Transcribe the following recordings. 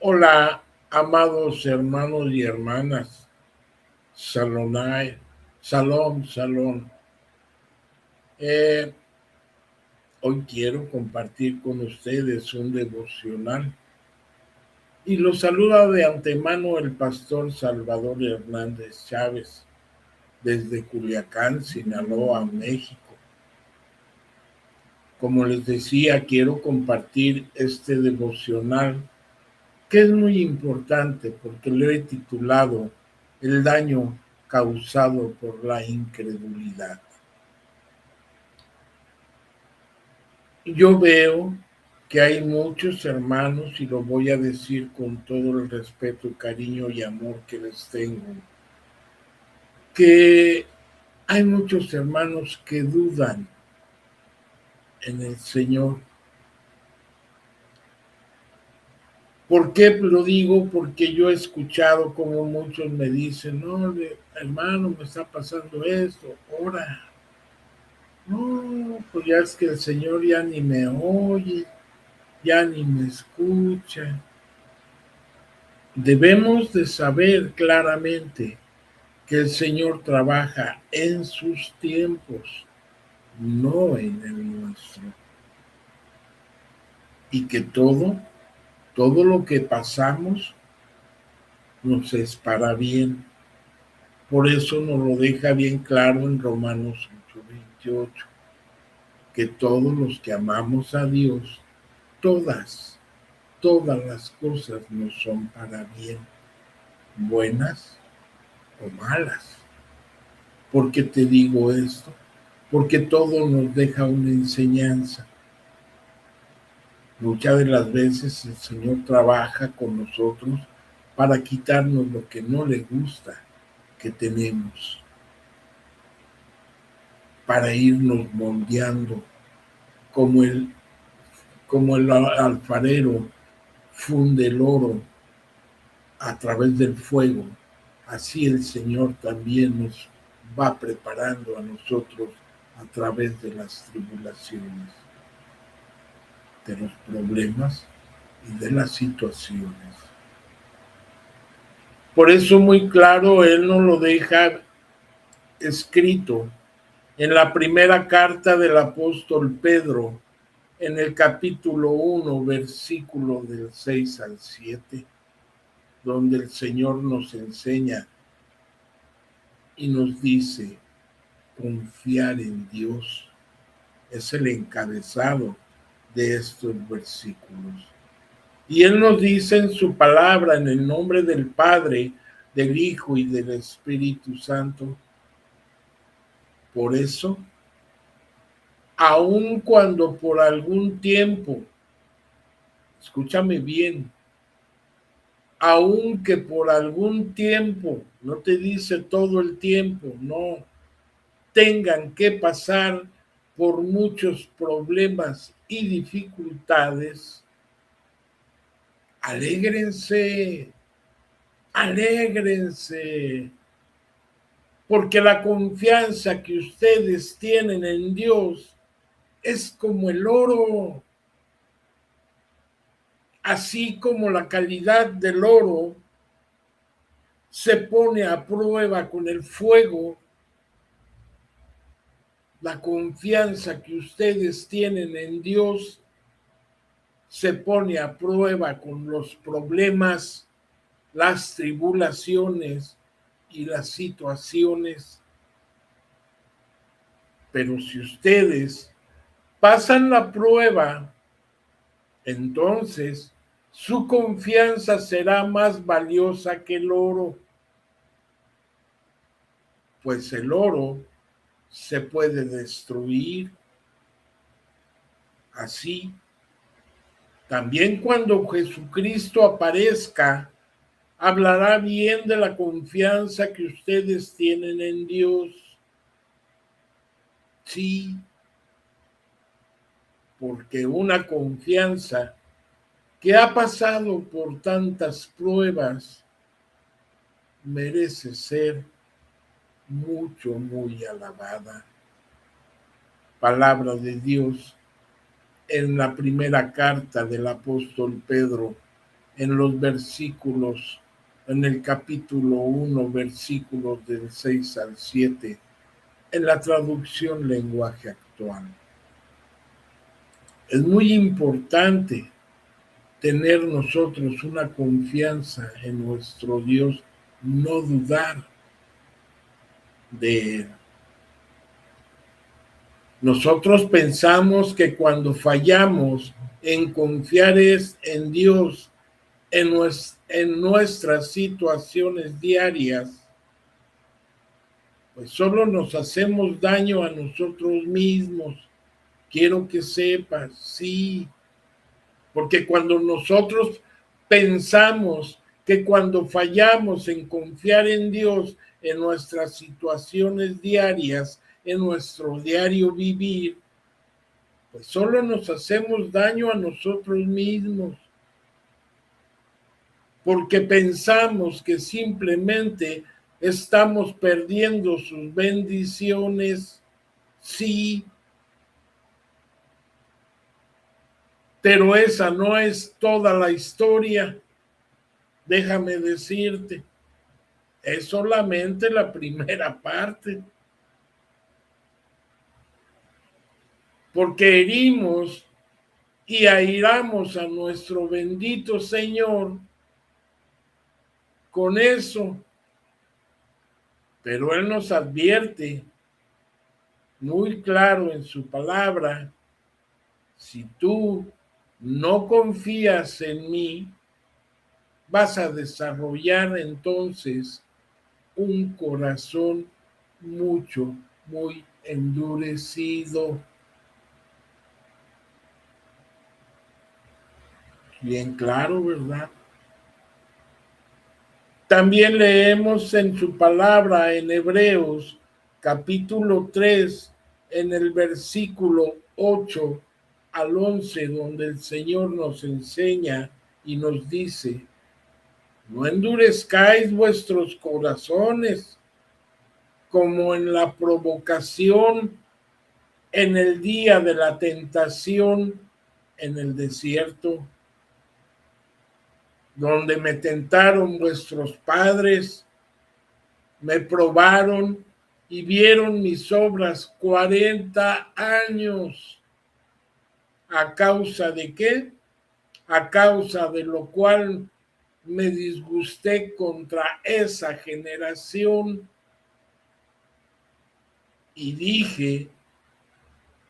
Hola, amados hermanos y hermanas. Salonai, Salón. Eh, Hoy quiero compartir con ustedes un devocional y los saluda de antemano el pastor Salvador Hernández Chávez desde Culiacán, Sinaloa, México. Como les decía, quiero compartir este devocional que es muy importante porque lo he titulado El daño causado por la incredulidad. Yo veo que hay muchos hermanos, y lo voy a decir con todo el respeto, cariño y amor que les tengo, que hay muchos hermanos que dudan en el Señor. ¿Por qué lo digo? Porque yo he escuchado como muchos me dicen, no, hermano, me está pasando esto, ora. No, pues ya es que el Señor ya ni me oye, ya ni me escucha. Debemos de saber claramente que el Señor trabaja en sus tiempos, no en el nuestro. Y que todo lo que pasamos nos es para bien. Por eso nos lo deja bien claro en Romanos 8:28, que todos los que amamos a Dios, todas las cosas nos son para bien, buenas o malas. ¿Por qué te digo esto? Porque todo nos deja una enseñanza. Muchas de las veces el Señor trabaja con nosotros para quitarnos lo que no le gusta que tenemos, para irnos moldeando como el alfarero funde el oro a través del fuego. Así el Señor también nos va preparando a nosotros a través de las tribulaciones, de los problemas y de las situaciones. Por eso muy claro Él nos lo deja escrito en la primera carta del apóstol Pedro, en el capítulo 1, versículo del 6 al 7, donde el Señor nos enseña y nos dice: confiar en Dios. Es el encabezado de estos versículos. Y Él nos dice en su palabra, en el nombre del Padre, del Hijo y del Espíritu Santo: por eso, aun cuando por algún tiempo, escúchame bien, aunque por algún tiempo, no te dice todo el tiempo, no, tengan que pasar por muchos problemas y dificultades, alégrense, alégrense, porque la confianza que ustedes tienen en Dios es como el oro. Así como la calidad del oro se pone a prueba con el fuego, la confianza que ustedes tienen en Dios se pone a prueba con los problemas, las tribulaciones y las situaciones. Pero si ustedes pasan la prueba, entonces su confianza será más valiosa que el oro, pues el oro se puede destruir. Así, también cuando Jesucristo aparezca, hablará bien de la confianza que ustedes tienen en Dios. Sí, porque una confianza que ha pasado por tantas pruebas merece ser muy alabada. Palabra de Dios en la primera carta del apóstol Pedro, en los versículos, en el capítulo 1, versículos del 6 al 7, en la traducción lenguaje actual. Es muy importante tener nosotros una confianza en nuestro Dios, no dudar de Él. Nosotros pensamos que cuando fallamos en confiar en Dios, en nuestras situaciones diarias, pues solo nos hacemos daño a nosotros mismos. Quiero que sepas, sí, porque cuando nosotros pensamos que cuando fallamos en confiar en Dios en nuestras situaciones diarias, en nuestro diario vivir, pues solo nos hacemos daño a nosotros mismos, porque pensamos que simplemente estamos perdiendo sus bendiciones, sí, pero esa no es toda la historia, déjame decirte, es solamente la primera parte, porque herimos y airamos a nuestro bendito Señor con eso, pero Él nos advierte muy claro en su palabra: si tú no confías en mí, vas a desarrollar entonces un corazón muy endurecido. Bien claro, ¿verdad? También leemos en su palabra en Hebreos capítulo 3, en el versículo 8 al 11, donde el Señor nos enseña y nos dice: no endurezcáis vuestros corazones como en la provocación en el día de la tentación en el desierto, donde me tentaron vuestros padres, me probaron y vieron mis obras 40 años. ¿A causa de qué? A causa de lo cual me disgusté contra esa generación y dije: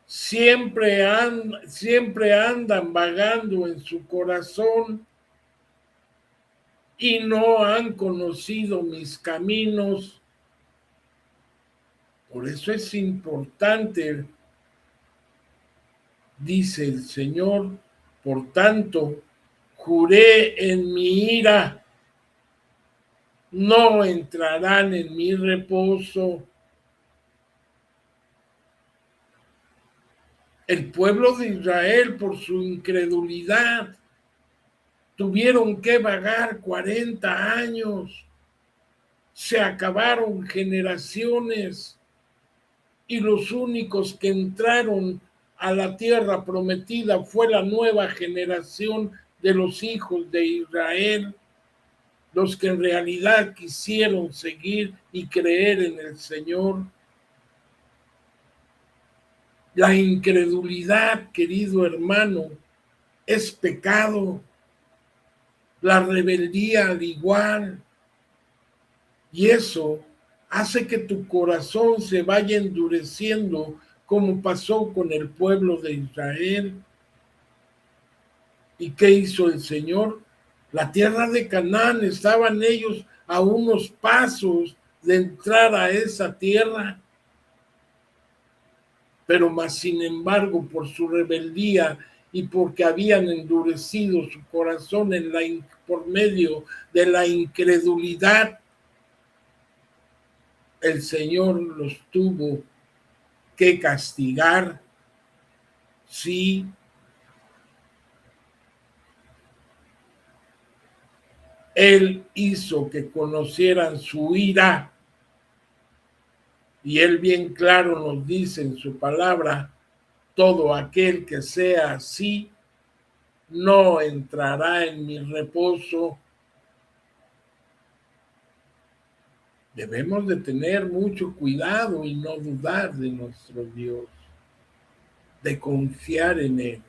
siempre andan vagando en su corazón y no han conocido mis caminos. Por eso es importante, dice el Señor, por tanto, juré en mi ira, no entrarán en mi reposo. El pueblo de Israel, por su incredulidad, tuvieron que vagar 40 años. Se acabaron generaciones y los únicos que entraron a la tierra prometida fue la nueva generación de los hijos de Israel, los que en realidad quisieron seguir y creer en el Señor. La incredulidad, querido hermano, es pecado. La rebeldía al igual. Y eso hace que tu corazón se vaya endureciendo, como pasó con el pueblo de Israel. ¿Y qué hizo el Señor? La tierra de Canaán, estaban ellos a unos pasos de entrar a esa tierra. Pero más sin embargo, por su rebeldía y porque habían endurecido su corazón por medio de la incredulidad, el Señor los tuvo que castigar. Sí, Él hizo que conocieran su ira. Y Él bien claro nos dice en su palabra: todo aquel que sea así, no entrará en mi reposo. Debemos de tener mucho cuidado y no dudar de nuestro Dios, de confiar en Él.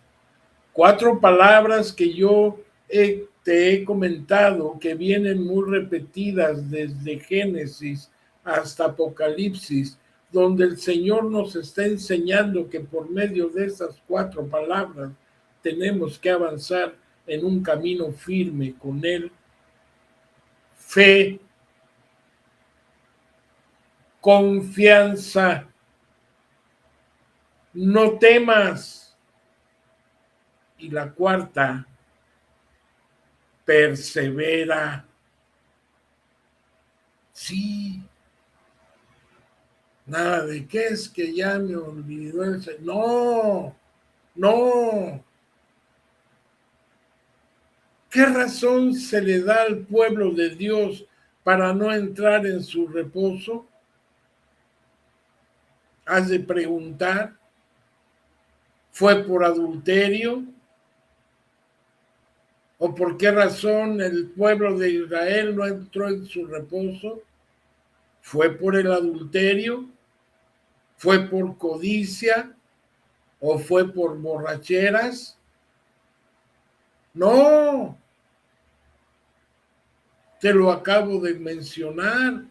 4 palabras que yo te he comentado que vienen muy repetidas desde Génesis hasta Apocalipsis, donde el Señor nos está enseñando que por medio de esas 4 palabras tenemos que avanzar en un camino firme con Él. Fe, confianza, no temas. Y la 4, persevera. Sí, nada de que es que ya me olvidó ese. No, no. ¿Qué razón se le da al pueblo de Dios para no entrar en su reposo? Has de preguntar. ¿Fue por adulterio? ¿O por qué razón el pueblo de Israel no entró en su reposo? ¿Fue por el adulterio? ¿Fue por codicia? ¿O fue por borracheras? No, te lo acabo de mencionar.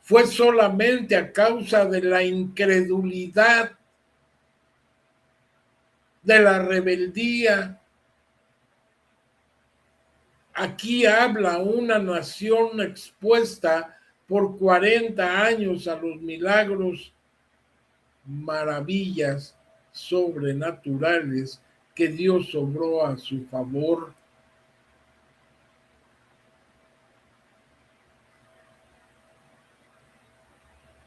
Fue solamente a causa de la incredulidad, de la rebeldía. Aquí habla una nación expuesta por 40 años a los milagros, maravillas sobrenaturales que Dios obró a su favor.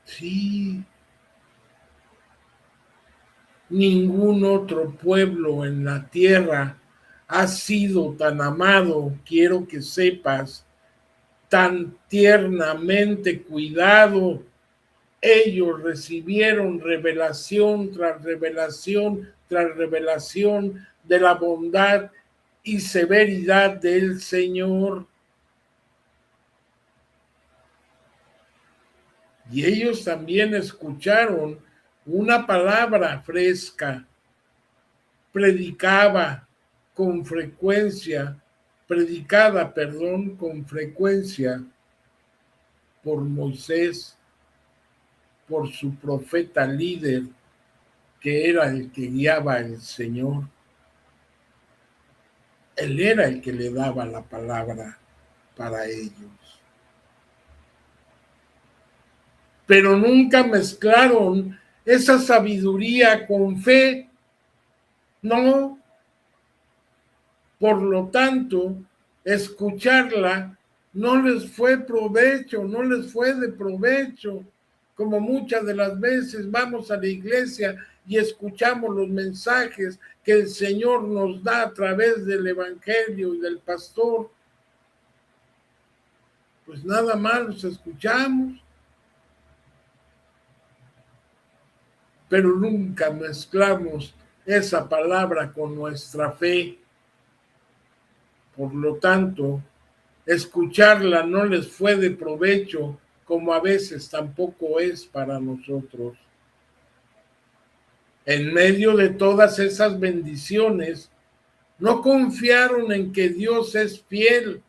Sí, ningún otro pueblo en la tierra ha sido tan amado, quiero que sepas, tan tiernamente cuidado. Ellos recibieron revelación tras revelación tras revelación de la bondad y severidad del Señor. Y ellos también escucharon una palabra fresca, predicada con frecuencia por Moisés, por su profeta líder, que era el que guiaba al Señor. Él era el que le daba la palabra para ellos. Pero nunca mezclaron esa sabiduría con fe. No. Por lo tanto, escucharla no les fue provecho, no les fue de provecho. Como muchas de las veces vamos a la iglesia y escuchamos los mensajes que el Señor nos da a través del Evangelio y del pastor, pues nada más los escuchamos, pero nunca mezclamos esa palabra con nuestra fe. Por lo tanto, escucharla no les fue de provecho, como a veces tampoco es para nosotros. En medio de todas esas bendiciones, no confiaron en que Dios es fiel.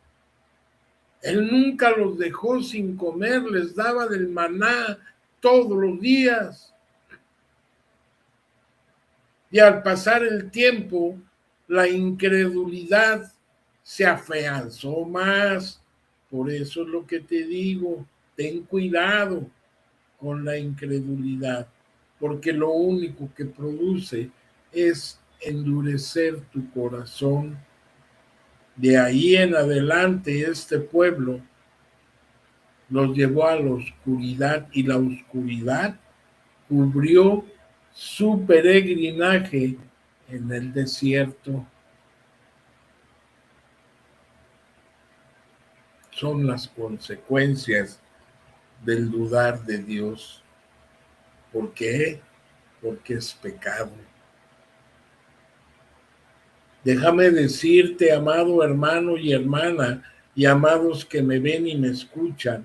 Él nunca los dejó sin comer, les daba del maná todos los días. Y al pasar el tiempo, la incredulidad se afianzó más. Por eso es lo que te digo, ten cuidado con la incredulidad, porque lo único que produce es endurecer tu corazón. De ahí en adelante este pueblo los llevó a la oscuridad y la oscuridad cubrió su peregrinaje en el desierto. Son las consecuencias del dudar de Dios. ¿Por qué? Porque es pecado. Déjame decirte, amado hermano y hermana, y amados que me ven y me escuchan,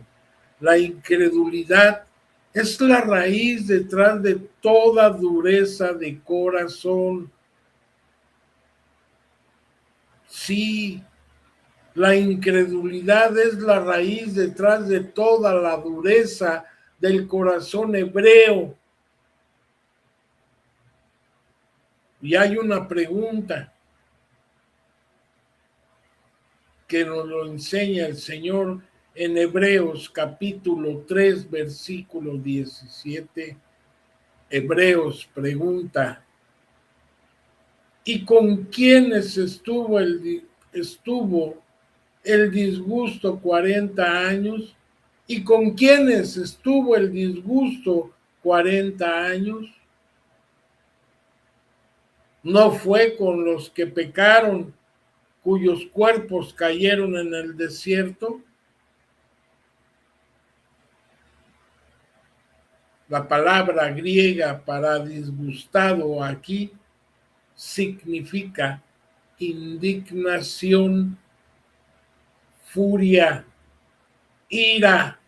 la incredulidad es la raíz detrás de toda dureza de corazón. Sí, la incredulidad es la raíz detrás de toda la dureza del corazón hebreo. Y hay una pregunta que nos lo enseña el Señor en Hebreos capítulo 3, versículo 17. Hebreos pregunta, ¿y con quiénes estuvo el disgusto 40 años? ¿Y con quiénes estuvo el disgusto 40 años? ¿No fue con los que pecaron, cuyos cuerpos cayeron en el desierto? La palabra griega para disgustado aquí significa indignación, furia, ira.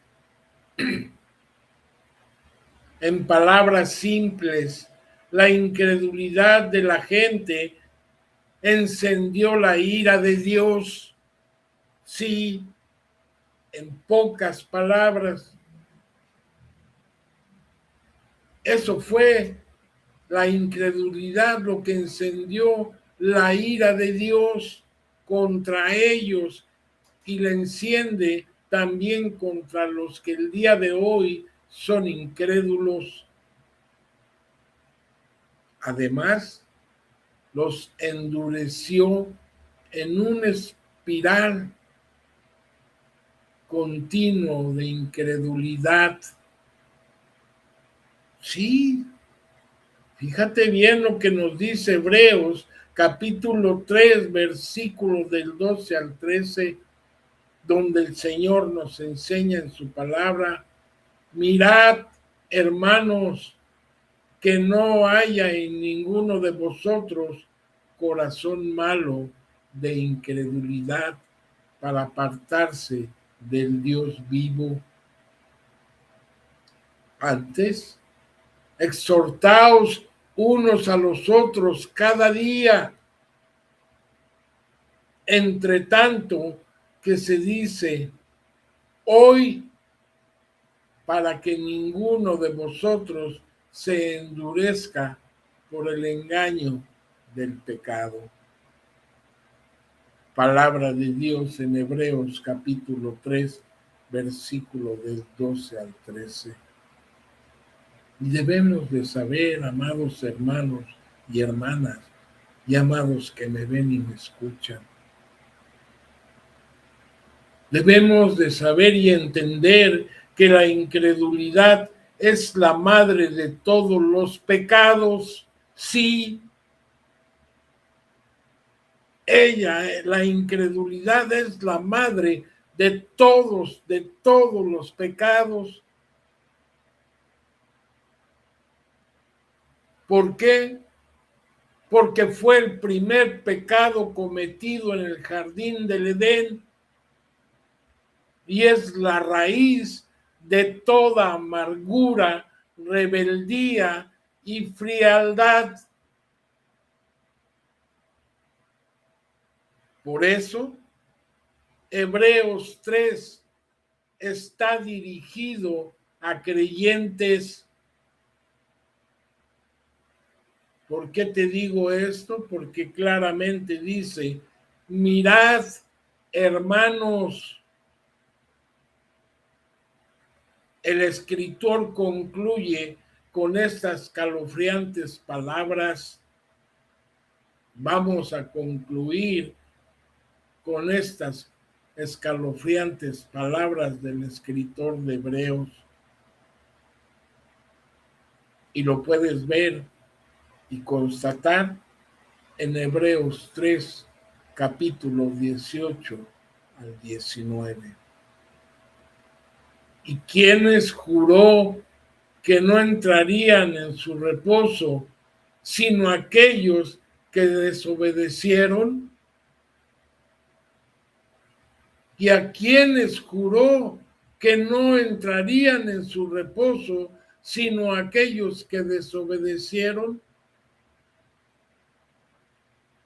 En palabras simples, la incredulidad de la gente encendió la ira de Dios. Sí, en pocas palabras, eso fue la incredulidad lo que encendió la ira de Dios contra ellos y la enciende también contra los que el día de hoy son incrédulos. Además, los endureció en una espiral continuo de incredulidad. Sí, fíjate bien lo que nos dice Hebreos, capítulo 3, versículos del 12 al 13, donde el Señor nos enseña en su palabra, mirad, hermanos, que no haya en ninguno de vosotros corazón malo de incredulidad para apartarse del Dios vivo. Antes, exhortaos unos a los otros cada día, entre tanto que se dice hoy, para que ninguno de vosotros se endurezca por el engaño del pecado. Palabra de Dios en Hebreos capítulo 3, versículo del 12 al 13. Y debemos de saber, amados hermanos y hermanas, y amados que me ven y me escuchan, debemos de saber y entender que la incredulidad es la madre de todos los pecados. Sí, ella, la incredulidad es la madre de todos los pecados. ¿Por qué? Porque fue el primer pecado cometido en el jardín del Edén y es la raíz de toda amargura, rebeldía y frialdad. Por eso, Hebreos 3 está dirigido a creyentes. ¿Por qué te digo esto? Porque claramente dice, mirad, hermanos. El escritor concluye con estas escalofriantes palabras. Vamos a concluir con estas escalofriantes palabras del escritor de Hebreos. Y lo puedes ver y constatar en Hebreos 3, capítulo 18 al 19. ¿Y quiénes juró que no entrarían en su reposo, sino aquellos que desobedecieron? ¿Y a quienes juró que no entrarían en su reposo, sino aquellos que desobedecieron?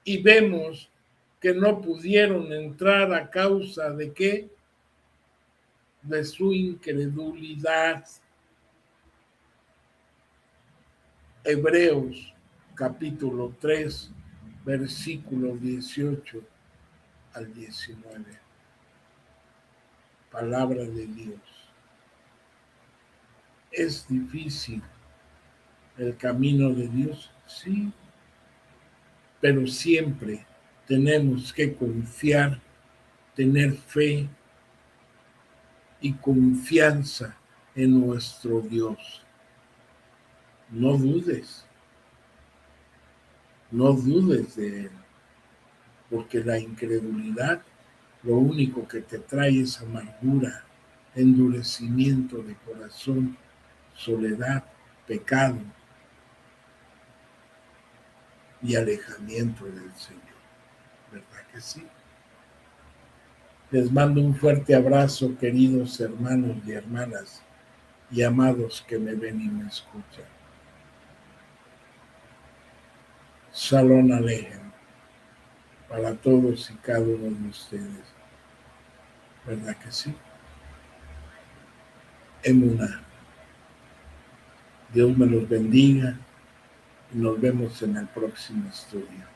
Y vemos que no pudieron entrar a causa de ¿qué? De su incredulidad. Hebreos capítulo 3, versículo 18 al 19. Palabra de Dios. ¿Es difícil el camino de Dios? Sí, pero siempre tenemos que confiar, tener fe y confianza en nuestro Dios. No dudes, no dudes de Él, porque la incredulidad lo único que te trae es amargura, endurecimiento de corazón, soledad, pecado y alejamiento del Señor. ¿Verdad que sí? Les mando un fuerte abrazo, queridos hermanos y hermanas y amados que me ven y me escuchan. Shalom Alejem para todos y cada uno de ustedes. ¿Verdad que sí? Emuná. Dios me los bendiga y nos vemos en el próximo estudio.